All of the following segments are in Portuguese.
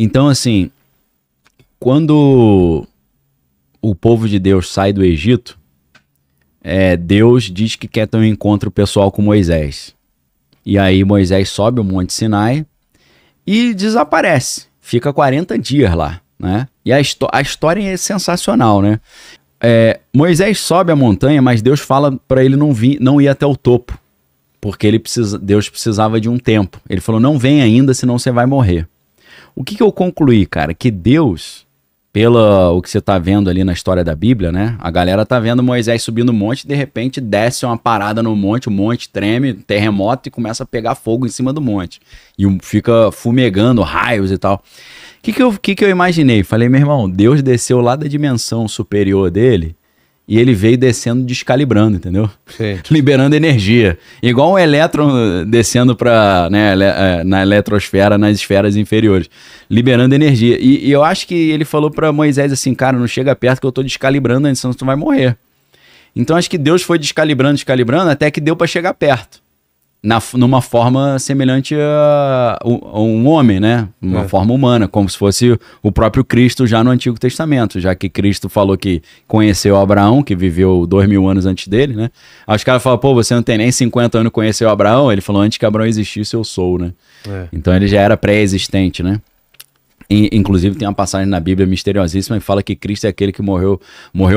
Então, assim, quando o povo de Deus sai do Egito, Deus diz que quer ter um encontro pessoal com Moisés. E aí Moisés sobe o Monte Sinai e desaparece. Fica 40 dias lá, né? E a história é sensacional, né? Moisés sobe a montanha, mas Deus fala para ele não ir até o topo, porque Deus precisava de um tempo. Ele falou, não vem ainda, senão você vai morrer. O que eu concluí, cara? Que Deus, o que você tá vendo ali na história da Bíblia, né? A galera tá vendo Moisés subindo o monte, de repente desce uma parada no monte, o monte treme, terremoto e começa a pegar fogo em cima do monte. E fica fumegando raios e tal. O que eu imaginei? Falei, meu irmão, Deus desceu lá da dimensão superior dele e ele veio descendo descalibrando, entendeu? Sim. Liberando energia. Igual um elétron descendo na eletrosfera, nas esferas inferiores. Liberando energia. E eu acho que ele falou para Moisés assim, cara, não chega perto que eu tô descalibrando antes, senão tu vai morrer. Então acho que Deus foi descalibrando até que deu para chegar perto. Numa forma semelhante a um homem, né? Uma forma humana, como se fosse o próprio Cristo já no Antigo Testamento, já que Cristo falou que conheceu Abraão, que viveu 2000 anos antes dele, né? Aí os caras falam, pô, você não tem nem 50 anos e conheceu Abraão? Ele falou, antes que Abraão existisse, eu sou, né? Então ele já era pré-existente, né? Inclusive tem uma passagem na Bíblia misteriosíssima que fala que Cristo é aquele que morreu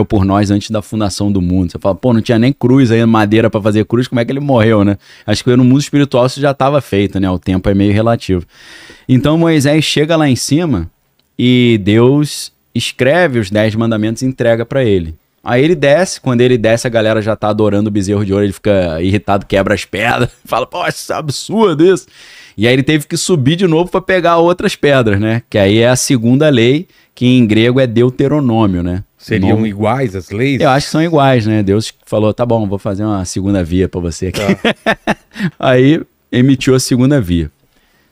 por nós antes da fundação do mundo. Você fala, pô, não tinha nem cruz aí, madeira para fazer cruz, como é que ele morreu, né? Acho que no mundo espiritual isso já estava feito, né? O tempo é meio relativo. Então Moisés chega lá em cima e Deus escreve os 10 mandamentos e entrega para ele. Aí ele desce, quando ele desce a galera já tá adorando o bezerro de ouro, ele fica irritado, quebra as pedras, fala, pô, isso é absurdo isso. E aí ele teve que subir de novo para pegar outras pedras, né? Que aí é a segunda lei, que em grego é Deuteronômio, né? Seriam iguais as leis? Eu acho que são iguais, né? Deus falou, tá bom, vou fazer uma segunda via para você aqui. Tá. Aí emitiu a segunda via.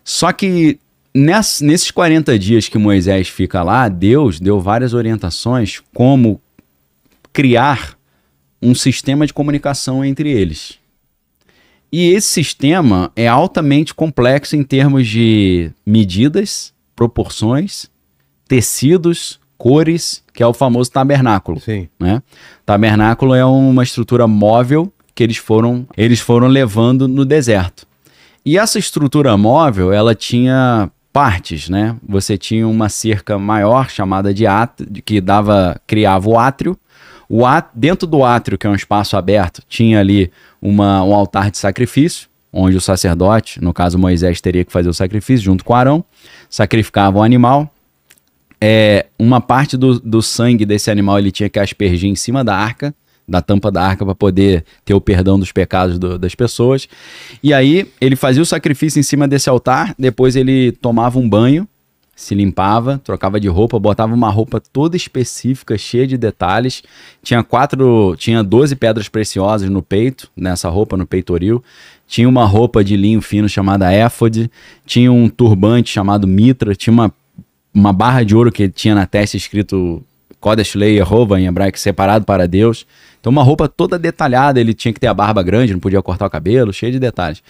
Só que nesses 40 dias que Moisés fica lá, Deus deu várias orientações como criar um sistema de comunicação entre eles. E esse sistema é altamente complexo em termos de medidas, proporções, tecidos, cores, que é o famoso tabernáculo. Sim. Né? Tabernáculo é uma estrutura móvel que eles foram levando no deserto. E essa estrutura móvel, ela tinha partes, né? Você tinha uma cerca maior chamada de átrio, que criava o átrio. Dentro do átrio, que é um espaço aberto, tinha ali um altar de sacrifício, onde o sacerdote, no caso Moisés, teria que fazer o sacrifício junto com Arão, sacrificava o animal. Uma parte do sangue desse animal ele tinha que aspergir em cima da arca, da tampa da arca, para poder ter o perdão dos pecados das pessoas. E aí ele fazia o sacrifício em cima desse altar, depois ele tomava um banho, se limpava, trocava de roupa, botava uma roupa toda específica, cheia de detalhes. Tinha 12 pedras preciosas no peito, nessa roupa, no peitoril. Tinha uma roupa de linho fino chamada éfode. Tinha um turbante chamado mitra. Tinha uma barra de ouro que tinha na testa escrito Kodesh Yehovah, em hebraico, separado para Deus. Então uma roupa toda detalhada, ele tinha que ter a barba grande, não podia cortar o cabelo, cheio de detalhes.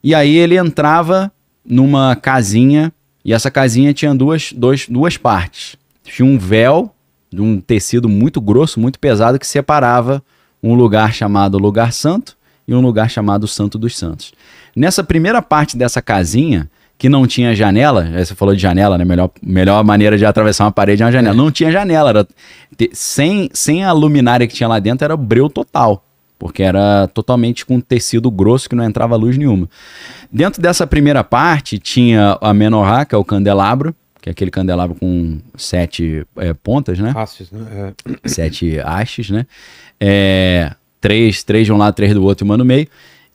E aí ele entrava numa casinha, e essa casinha tinha duas partes. Tinha um véu de um tecido muito grosso, muito pesado, que separava um lugar chamado Lugar Santo e um lugar chamado Santo dos Santos. Nessa primeira parte dessa casinha, que não tinha janela, você falou de janela, né? Melhor maneira de atravessar uma parede é uma janela. Não tinha janela, sem a luminária que tinha lá dentro, era breu total. Porque era totalmente com tecido grosso que não entrava luz nenhuma. Dentro dessa primeira parte tinha a menorá, que é o candelabro, que é aquele candelabro com 7 pontas, né? Hastes, né? 7 hastes, né? 3 de um lado, 3 do outro e uma no meio,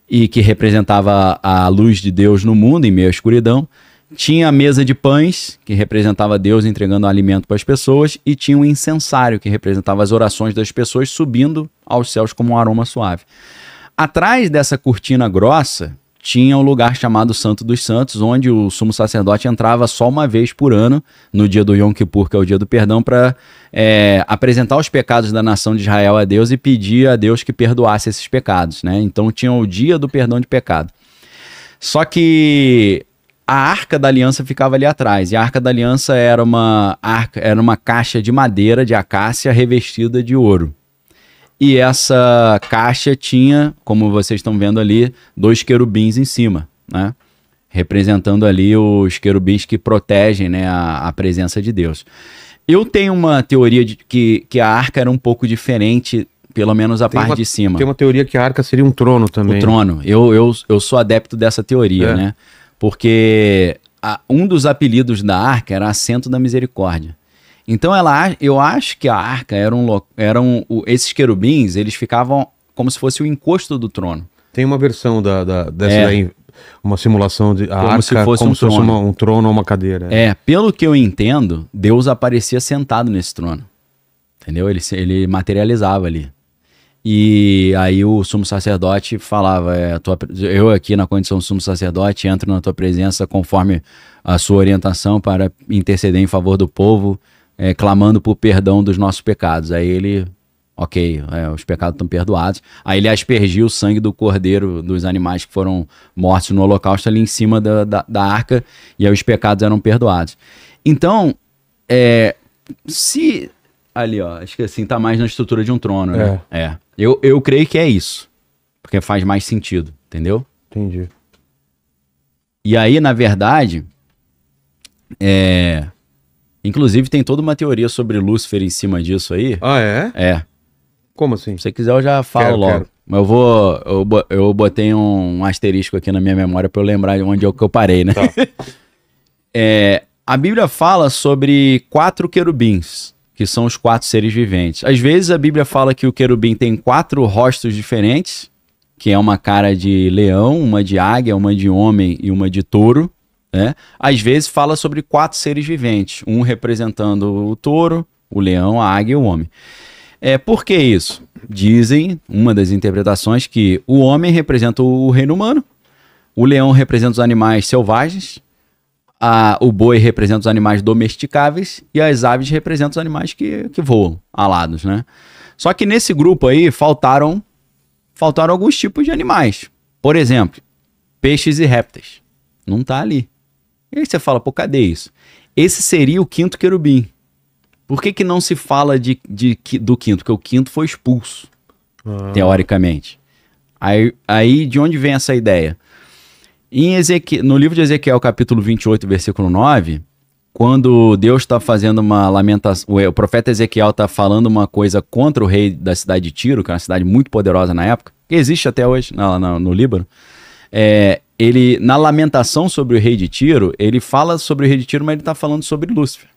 e que representava a luz de Deus no mundo, em meio à escuridão. Tinha a mesa de pães, que representava Deus entregando alimento para as pessoas, e tinha um incensário, que representava as orações das pessoas subindo aos céus como um aroma suave. Atrás dessa cortina grossa, tinha um lugar chamado Santo dos Santos, onde o sumo sacerdote entrava só uma vez por ano, no dia do Yom Kippur, que é o dia do perdão, para apresentar os pecados da nação de Israel a Deus e pedir a Deus que perdoasse esses pecados, né? Então tinha o dia do perdão de pecado. Só que a Arca da Aliança ficava ali atrás. E a Arca da Aliança era uma caixa de madeira de acácia revestida de ouro. E essa caixa tinha, como vocês estão vendo ali, 2 querubins em cima, né? Representando ali os querubins que protegem, né, a presença de Deus. Eu tenho uma teoria de que a arca era um pouco diferente, pelo menos a parte de cima. Tem uma teoria que a arca seria um trono também. O trono. Eu sou adepto dessa teoria, né? Porque um dos apelidos da arca era Assento da Misericórdia. Então eu acho que a arca esses querubins, eles ficavam como se fosse o encosto do trono. Tem uma versão dessa daí, uma simulação de como arca se fosse como se fosse um trono ou uma cadeira. Pelo que eu entendo, Deus aparecia sentado nesse trono. Entendeu? Ele materializava ali. E aí o sumo sacerdote falava, eu aqui na condição de sumo sacerdote entro na tua presença conforme a sua orientação para interceder em favor do povo, clamando por perdão dos nossos pecados. Aí ele, os pecados estão perdoados. Aí ele aspergiu o sangue do cordeiro, dos animais que foram mortos no holocausto ali em cima da arca, e aí os pecados eram perdoados. Então, se... Ali, ó, acho que assim tá mais na estrutura de um trono, né? Eu creio que é isso, porque faz mais sentido, entendeu? Entendi. E aí, na verdade, inclusive tem toda uma teoria sobre Lúcifer em cima disso aí. Ah, é? Como assim? Se você quiser eu já falo logo. Quero. Mas eu botei um asterisco aqui na minha memória pra eu lembrar de onde é que eu parei, né? Tá. A Bíblia fala sobre 4 querubins, que são os 4 seres viventes. Às vezes a Bíblia fala que o querubim tem 4 rostos diferentes, que é uma cara de leão, uma de águia, uma de homem e uma de touro, né? Às vezes fala sobre 4 seres viventes, um representando o touro, o leão, a águia e o homem. Por que isso? Dizem, uma das interpretações, que o homem representa o reino humano, o leão representa os animais selvagens, o boi representa os animais domesticáveis e as aves representam os animais que voam, alados, né? Só que nesse grupo aí faltaram alguns tipos de animais. Por exemplo, peixes e répteis. Não tá ali. E aí você fala, pô, cadê isso? Esse seria o 5º querubim. Por que não se fala do 5º? Porque o 5º foi expulso, teoricamente. Aí de onde vem essa ideia? No livro de Ezequiel, capítulo 28, versículo 9, quando Deus está fazendo uma lamentação, o profeta Ezequiel está falando uma coisa contra o rei da cidade de Tiro, que é uma cidade muito poderosa na época, que existe até hoje no Líbano. Ele, na lamentação sobre o rei de Tiro, ele fala sobre o rei de Tiro, mas ele está falando sobre Lúcifer.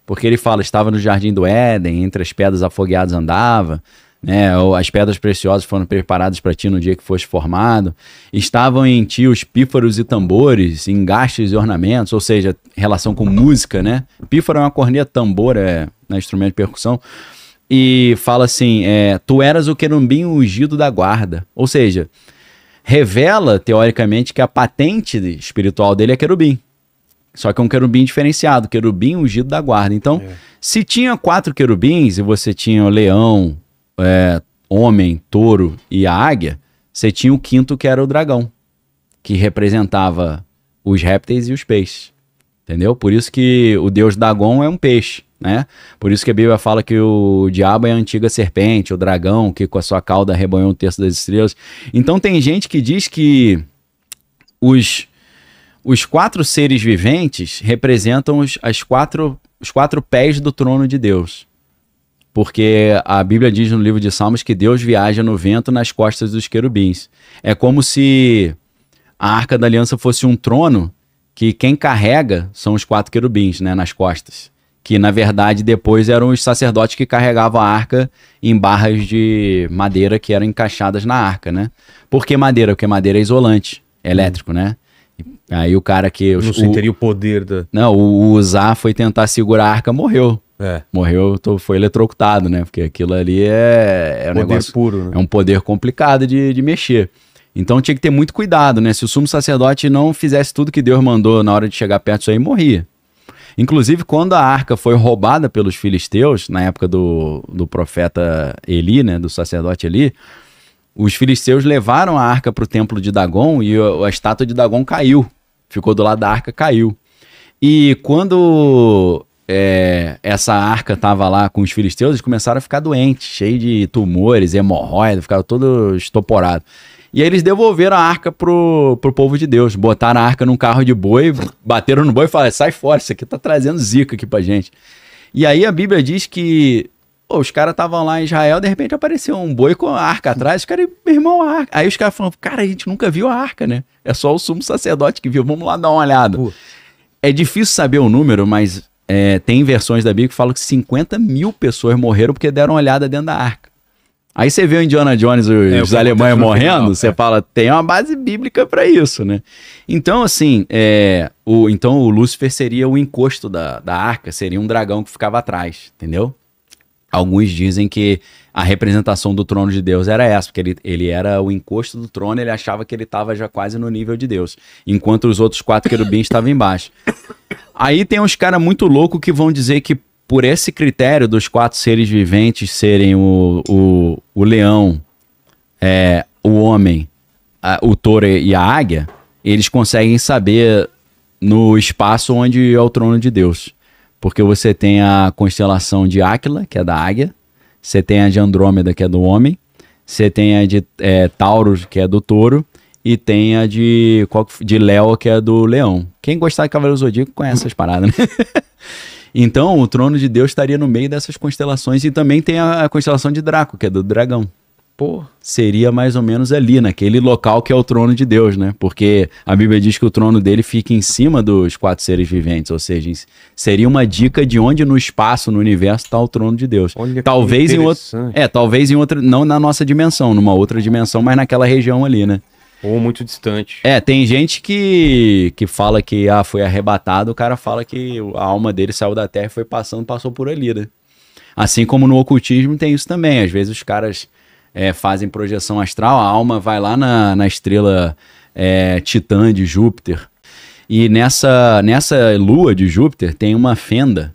Porque ele fala, estava no jardim do Éden, entre as pedras afogueadas andava, né? As pedras preciosas foram preparadas para ti no dia que foste formado. Estavam em ti os pífaros e tambores, engastes e ornamentos, ou seja, relação com música, né? Pífaro é uma corneta, tambor é instrumento de percussão. E fala assim, tu eras o querubim ungido da guarda. Ou seja, revela, teoricamente, que a patente espiritual dele é querubim. Só que é um querubim diferenciado, querubim ungido da guarda. Então, se tinha 4 querubins e você tinha o leão, homem, touro e a águia, você tinha o 5º que era o dragão, que representava os répteis e os peixes. Entendeu? Por isso que o deus Dagon é um peixe, né? Por isso que a Bíblia fala que o diabo é a antiga serpente, o dragão, que com a sua cauda arrebanhou 1/3 das estrelas. Então tem gente que diz que os 4 seres viventes representam os 4 pés do trono de Deus. Porque a Bíblia diz no livro de Salmos que Deus viaja no vento nas costas dos querubins. É como se a Arca da Aliança fosse um trono que quem carrega são os 4 querubins, né, nas costas. Que, na verdade, depois eram os sacerdotes que carregavam a arca em barras de madeira que eram encaixadas na arca, né? Por que madeira? Porque madeira é isolante, é elétrico, né? Aí o cara que... Não teria o poder da... Não, o Uzá foi tentar segurar a arca, morreu. Morreu, foi eletrocutado, né? Porque aquilo ali é um poder negócio puro, né? É um poder complicado de mexer. Então tinha que ter muito cuidado, né? Se o sumo sacerdote não fizesse tudo que Deus mandou na hora de chegar perto disso aí, morria. Inclusive, quando a arca foi roubada pelos filisteus, na época do profeta Eli, né? Do sacerdote Eli, os filisteus levaram a arca para o templo de Dagon e a estátua de Dagon caiu. ficou do lado da arca, caiu. E quando essa arca tava lá com os filisteus, eles começaram a ficar doentes, cheio de tumores, hemorroidas, ficaram todos estoporados. E aí eles devolveram a arca pro povo de Deus, botaram a arca num carro de boi, bateram no boi e falaram, sai fora, isso aqui tá trazendo zica aqui pra gente. E aí a Bíblia diz que os caras estavam lá em Israel, de repente apareceu um boi com a arca atrás, os caras, meu irmão, a arca. Aí os caras falaram, cara, a gente nunca viu a arca, né? É só o sumo sacerdote que viu, vamos lá dar uma olhada. É difícil saber o número, mas tem versões da Bíblia que falam que 50 mil pessoas morreram porque deram uma olhada dentro da arca. Aí você vê o Indiana Jones, os alemães morrendo, você fala, tem uma base bíblica para isso, né? Então, assim, então o Lúcifer seria o encosto da arca, seria um dragão que ficava atrás, entendeu? Alguns dizem que a representação do trono de Deus era essa, porque ele era o encosto do trono, ele achava que ele estava já quase no nível de Deus, enquanto os outros 4 querubins estavam embaixo. Aí tem uns caras muito loucos que vão dizer que por esse critério dos 4 seres viventes serem o leão, o homem, o touro e a águia, eles conseguem saber no espaço onde é o trono de Deus. Porque você tem a constelação de Áquila, que é da águia, você tem a de Andrômeda, que é do homem, você tem a de Taurus, que é do touro, e tem a de Léo, que é do leão. Quem gostar de Cavaleiro Zodíaco conhece essas paradas, né? Então, o trono de Deus estaria no meio dessas constelações, e também tem a constelação de Draco, que é do dragão. Pô, seria mais ou menos ali, naquele local que é o trono de Deus, né? Porque a Bíblia diz que o trono dele fica em cima dos 4 seres viventes, ou seja, seria uma dica de onde no espaço, no universo, está o trono de Deus. Olha, talvez em outro, talvez em outra, não na nossa dimensão, numa outra dimensão, mas naquela região ali, né? Ou muito distante. Tem gente que fala que foi arrebatado, o cara fala que a alma dele saiu da terra e foi passou por ali, né? Assim como no ocultismo tem isso também, às vezes os caras fazem projeção astral, a alma vai lá na estrela Titã de Júpiter, e nessa lua de Júpiter tem uma fenda,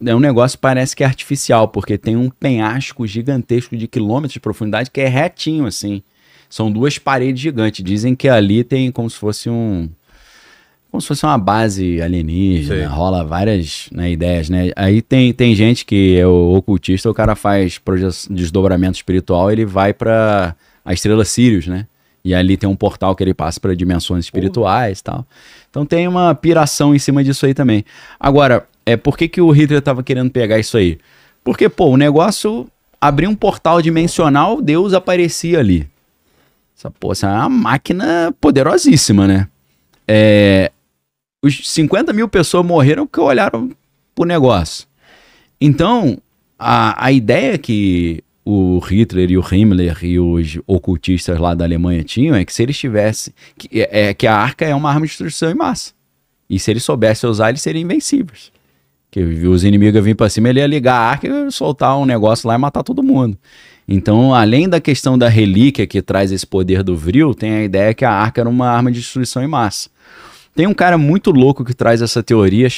é um negócio que parece que é artificial, porque tem um penhasco gigantesco de quilômetros de profundidade que é retinho assim, são 2 paredes gigantes, dizem que ali tem como se fosse uma base alienígena. Sim. Rola várias ideias, né? Aí tem gente que é o ocultista, o cara faz desdobramento espiritual, ele vai para a estrela Sirius, né? E ali tem um portal que ele passa para dimensões espirituais e tal. Então tem uma piração em cima disso aí também. Agora, por que o Hitler tava querendo pegar isso aí? Porque, o negócio abriu um portal dimensional, Deus aparecia ali. Essa é uma máquina poderosíssima, né? Os 50 mil pessoas morreram porque olharam pro negócio. Então, a ideia que o Hitler e o Himmler e os ocultistas lá da Alemanha tinham é que se eles tivessem... que a arca é uma arma de destruição em massa. E se eles soubessem usar, eles seriam invencíveis. Que os inimigos iam vir pra cima, ele ia ligar a arca e soltar um negócio lá e matar todo mundo. Então, além da questão da relíquia que traz esse poder do vril, tem a ideia que a arca era uma arma de destruição em massa. Tem um cara muito louco que traz essa teoria,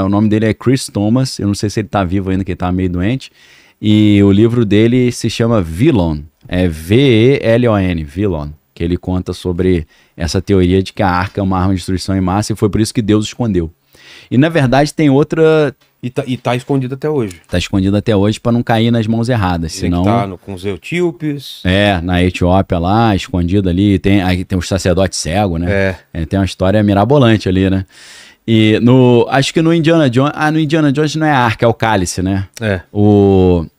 o nome dele é Chris Thomas, eu não sei se ele tá vivo ainda, que ele tá meio doente, e o livro dele se chama Villon, V-E-L-O-N, Villon, que ele conta sobre essa teoria de que a arca é uma arma de destruição em massa e foi por isso que Deus escondeu. E na verdade tem outra... E tá escondido até hoje. Tá escondido até hoje para não cair nas mãos erradas, senão... com os etíopes. Na Etiópia lá, escondido ali, aí tem os sacerdotes cegos, né? Tem uma história mirabolante ali, né? E acho que no Indiana Jones... no Indiana Jones não é a arca, é o cálice, né?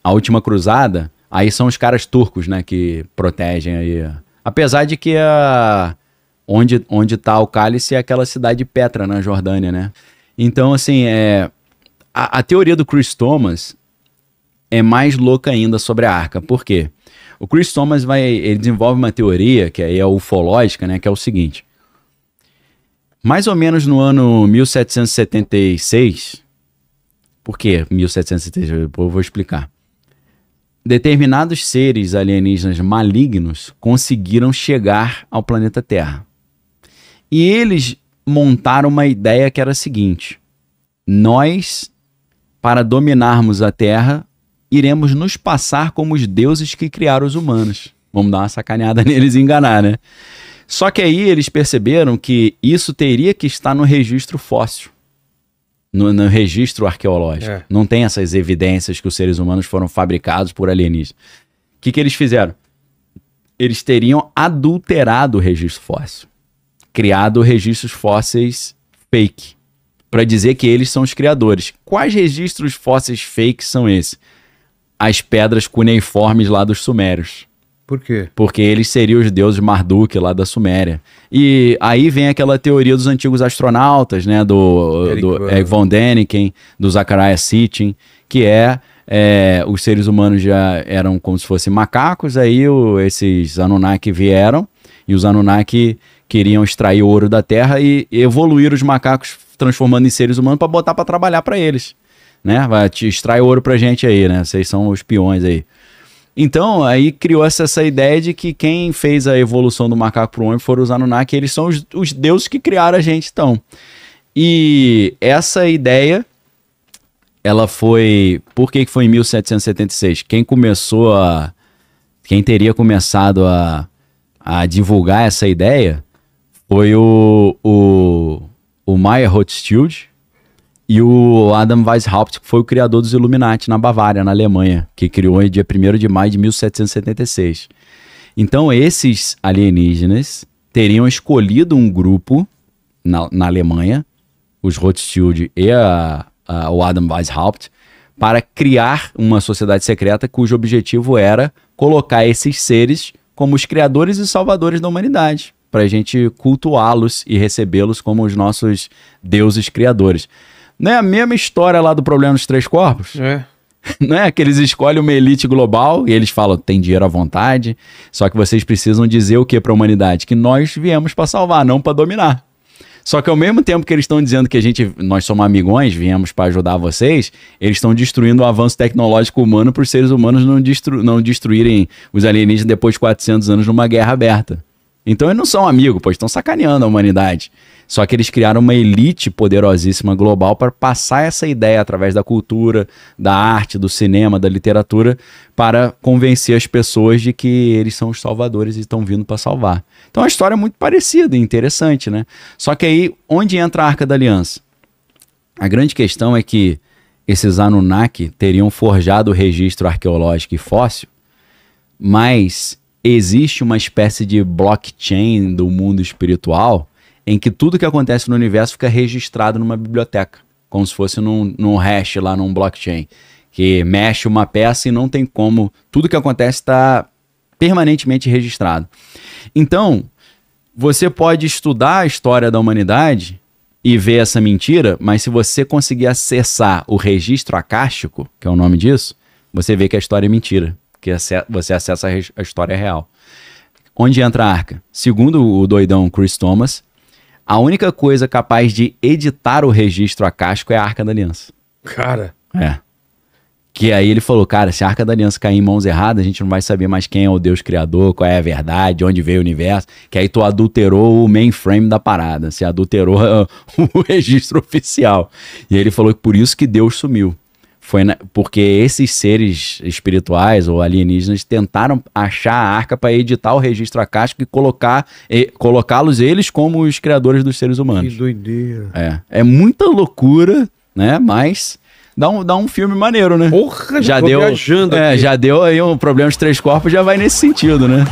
A Última Cruzada, aí são os caras turcos, né? Que protegem aí. Apesar de que onde tá o cálice é aquela cidade de Petra, na Jordânia, né? Então, assim, a teoria do Chris Thomas é mais louca ainda sobre a arca. Por quê? O Chris Thomas ele desenvolve uma teoria, que é a ufológica, né? Que é o seguinte. Mais ou menos no ano 1776, por que 1776? Eu vou explicar. Determinados seres alienígenas malignos conseguiram chegar ao planeta Terra. E eles montaram uma ideia que era a seguinte: nós, para dominarmos a Terra, iremos nos passar como os deuses que criaram os humanos. Vamos dar uma sacaneada neles e enganar, né? Só que aí eles perceberam que isso teria que estar no registro fóssil, no registro arqueológico. Não tem essas evidências que os seres humanos foram fabricados por alienígenas. O que eles fizeram? Eles teriam adulterado o registro fóssil, criado registros fósseis fake, para dizer que eles são os criadores. Quais registros fósseis fake são esses? As pedras cuneiformes lá dos sumérios. Por quê? Porque eles seriam os deuses Marduk lá da Suméria. E aí vem aquela teoria dos antigos astronautas, né? Do Von Däniken, do Zecharia Sitchin, que os seres humanos já eram como se fossem macacos, aí esses Anunnaki vieram, e os Anunnaki queriam extrair o ouro da terra e evoluir os macacos transformando em seres humanos para botar para trabalhar para eles, né? Vai extrair ouro pra gente aí, né? Vocês são os peões aí. Então, aí criou essa ideia de que quem fez a evolução do macaco pro homem foram os Anunnaki, eles são os deuses que criaram a gente, então. E essa ideia, ela foi... Por que foi em 1776? Quem teria começado a divulgar essa ideia foi o Meyer Rothschild e o Adam Weishaupt, que foi o criador dos Illuminati na Bavária, na Alemanha, que criou em dia 1º de maio de 1776. Então, esses alienígenas teriam escolhido um grupo na Alemanha, os Rothschild e o Adam Weishaupt, para criar uma sociedade secreta cujo objetivo era colocar esses seres como os criadores e salvadores da humanidade, para a gente cultuá-los e recebê-los como os nossos deuses criadores. Não é a mesma história lá do problema dos 3 corpos? Não é que eles escolhem uma elite global e eles falam, tem dinheiro à vontade, só que vocês precisam dizer o que para a humanidade? Que nós viemos para salvar, não para dominar. Só que ao mesmo tempo que eles estão dizendo que nós somos amigões, viemos para ajudar vocês, eles estão destruindo o avanço tecnológico humano para os seres humanos não destruírem os alienígenas depois de 400 anos numa guerra aberta. Então eles não são amigos, pois estão sacaneando a humanidade. Só que eles criaram uma elite poderosíssima global para passar essa ideia através da cultura, da arte, do cinema, da literatura, para convencer as pessoas de que eles são os salvadores e estão vindo para salvar. Então a história é muito parecida e interessante, né? Só que aí, onde entra a Arca da Aliança? A grande questão é que esses Anunnaki teriam forjado o registro arqueológico e fóssil, mas existe uma espécie de blockchain do mundo espiritual em que tudo que acontece no universo fica registrado numa biblioteca, como se fosse num hash lá, num blockchain, que mexe uma peça e não tem como, tudo que acontece está permanentemente registrado. Então, você pode estudar a história da humanidade e ver essa mentira, mas se você conseguir acessar o registro acástico, que é o nome disso, você vê que a história é mentira, que você acessa a história real. Onde entra a arca? Segundo o doidão Chris Thomas, a única coisa capaz de editar o registro acástico é a Arca da Aliança. Cara. Que aí ele falou, cara, se a Arca da Aliança cair em mãos erradas, a gente não vai saber mais quem é o Deus criador, qual é a verdade, onde veio o universo, que aí tu adulterou o mainframe da parada, você adulterou o registro oficial. E aí ele falou que por isso que Deus sumiu. Porque esses seres espirituais ou alienígenas tentaram achar a arca para editar o registro acástico e colocá-los eles como os criadores dos seres humanos. Que doideira. É muita loucura, né? Mas dá um filme maneiro, né? Porra, já tô viajando aqui. Já deu aí um problema de 3 corpos, já vai nesse sentido, né?